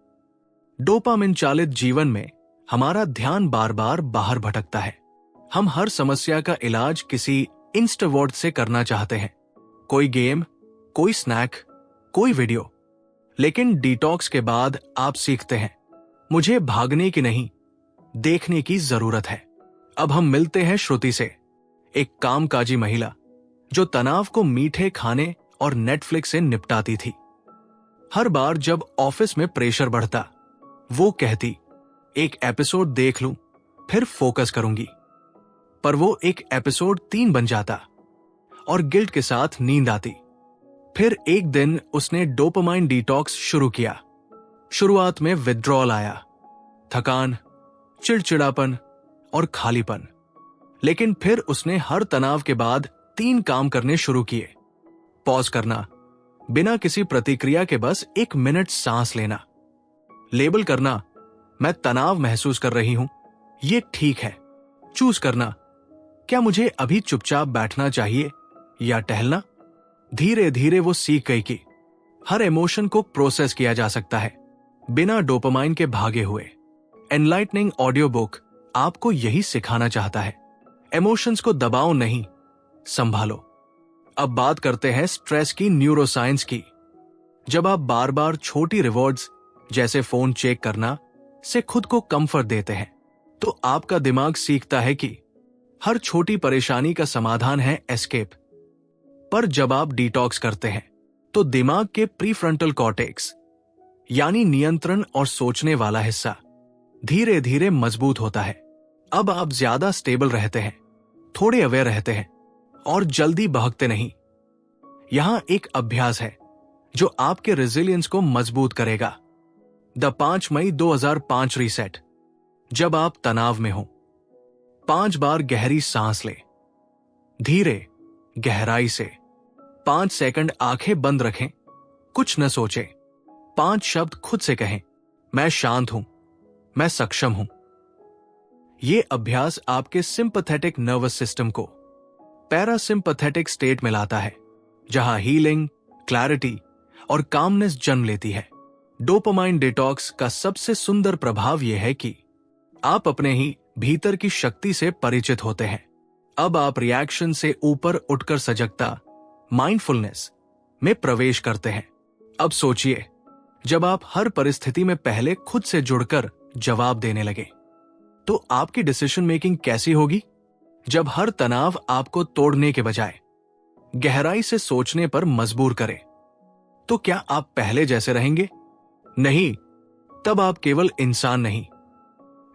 डोपामिन चालित जीवन में हमारा ध्यान बार बार बाहर भटकता है। हम हर समस्या का इलाज किसी इंस्टावर्ड से करना चाहते हैं, कोई गेम, कोई स्नैक, कोई वीडियो। लेकिन डिटॉक्स के बाद आप सीखते हैं, मुझे भागने की नहीं, देखने की जरूरत है। अब हम मिलते हैं श्रुति से, एक कामकाजी महिला जो तनाव को मीठे खाने और नेटफ्लिक्स से निपटाती थी। हर बार जब ऑफिस में प्रेशर बढ़ता, वो कहती, एक एपिसोड देख लूं, फिर फोकस करूंगी। पर वो एक एपिसोड 3 बन जाता और गिल्ट के साथ नींद आती। फिर एक दिन उसने डोपामाइन डिटॉक्स शुरू किया। शुरुआत में विथड्रॉल आया, थकान, चिड़चिड़ापन और खालीपन। लेकिन फिर उसने हर तनाव के बाद 3 काम करने शुरू किए। पॉज करना, बिना किसी प्रतिक्रिया के बस 1 मिनट सांस लेना। लेबल करना, मैं तनाव महसूस कर रही हूं, ये ठीक है। चूज करना, क्या मुझे अभी चुपचाप बैठना चाहिए या टहलना। धीरे धीरे वो सीख गई कि हर इमोशन को प्रोसेस किया जा सकता है, बिना डोपामाइन के भागे हुए। एनलाइटनिंग ऑडियो बुक आपको यही सिखाना चाहता है। इमोशंस को दबाओ नहीं, संभालो। अब बात करते हैं स्ट्रेस की न्यूरोसाइंस की। जब आप बार बार छोटी रिवॉर्ड्स जैसे फोन चेक करना से खुद को कंफर्ट देते हैं, तो आपका दिमाग सीखता है कि हर छोटी परेशानी का समाधान है एस्केप। पर जब आप डिटॉक्स करते हैं, तो दिमाग के प्रीफ्रंटल कॉर्टेक्स यानी नियंत्रण और सोचने वाला हिस्सा धीरे धीरे मजबूत होता है। अब आप ज्यादा स्टेबल रहते हैं, थोड़े अवेयर रहते हैं और जल्दी बहकते नहीं। यहां एक अभ्यास है जो आपके रेजिलियंस को मजबूत करेगा। The 5 May 2005 reset. जब आप तनाव में हो, 5 बार गहरी सांस ले, धीरे गहराई से 5 सेकंड आंखें बंद रखें, कुछ न सोचें, 5 शब्द खुद से कहें, मैं शांत हूं, मैं सक्षम हूं। यह अभ्यास आपके सिंपैथेटिक नर्वस सिस्टम को पैरासिम्पैथेटिक स्टेट में लाता है, जहां हीलिंग, क्लैरिटी और कामनेस जन्म लेती है। डोपामाइन डिटॉक्स का सबसे सुंदर प्रभाव यह है कि आप अपने ही भीतर की शक्ति से परिचित होते हैं। अब आप रिएक्शन से ऊपर उठकर सजगता, माइंडफुलनेस में प्रवेश करते हैं। अब सोचिए, जब आप हर परिस्थिति में पहले खुद से जुड़कर जवाब देने लगे, तो आपकी डिसीजन मेकिंग कैसी होगी? जब हर तनाव आपको तोड़ने के बजाय गहराई से सोचने पर मजबूर करे, तो क्या आप पहले जैसे रहेंगे? नहीं, तब आप केवल इंसान नहीं,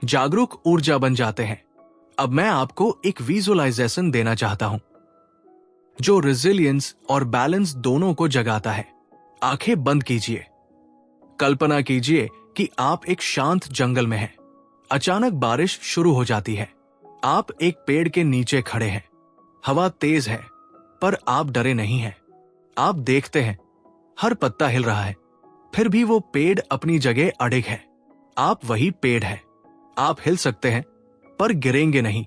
जागरूक ऊर्जा बन जाते हैं। अब मैं आपको एक विजुअलाइजेशन देना चाहता हूं जो रेजिलियंस और बैलेंस दोनों को जगाता है। आंखें बंद कीजिए। कल्पना कीजिए कि आप एक शांत जंगल में हैं। अचानक बारिश शुरू हो जाती है। आप एक पेड़ के नीचे खड़े हैं। हवा तेज है, पर आप डरे नहीं हैं। आप देखते हैं हर पत्ता हिल रहा है, फिर भी वो पेड़ अपनी जगह अडिग है। आप वही पेड़ है। आप हिल सकते हैं, पर गिरेंगे नहीं।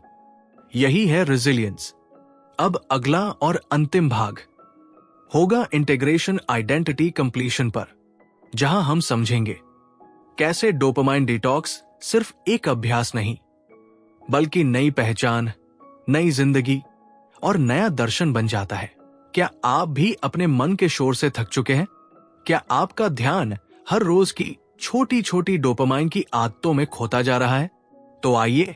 यही है रेजिलियंस। अब अगला और अंतिम भाग होगा इंटीग्रेशन आइडेंटिटी कंप्लीशन पर, जहां हम समझेंगे कैसे डोपामाइन डिटॉक्स सिर्फ एक अभ्यास नहीं, बल्कि नई पहचान, नई जिंदगी और नया दर्शन बन जाता है। क्या आप भी अपने मन के शोर से थक चुके हैं? क्या आपका ध्यान हर रोज की छोटी छोटी डोपामाइन की आदतों में खोता जा रहा है? तो आइए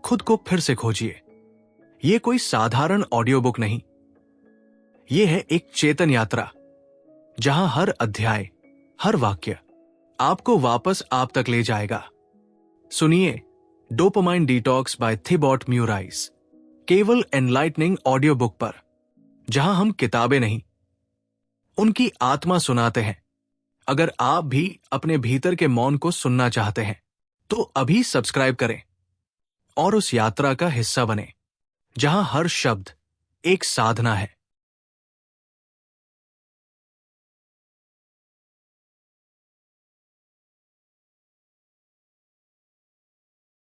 खुद को फिर से खोजिए। यह कोई साधारण ऑडियो बुक नहीं, यह है एक चेतन यात्रा, जहां हर अध्याय, हर वाक्य आपको वापस आप तक ले जाएगा। सुनिए डोपामाइन डिटॉक्स बाय थिबॉट म्यूराइस, केवल एनलाइटनिंग ऑडियो बुक पर, जहां हम किताबें नहीं, उनकी आत्मा सुनाते हैं। अगर आप भी अपने भीतर के मौन को सुनना चाहते हैं, तो अभी सब्सक्राइब करें और उस यात्रा का हिस्सा बने, जहां हर शब्द एक साधना है।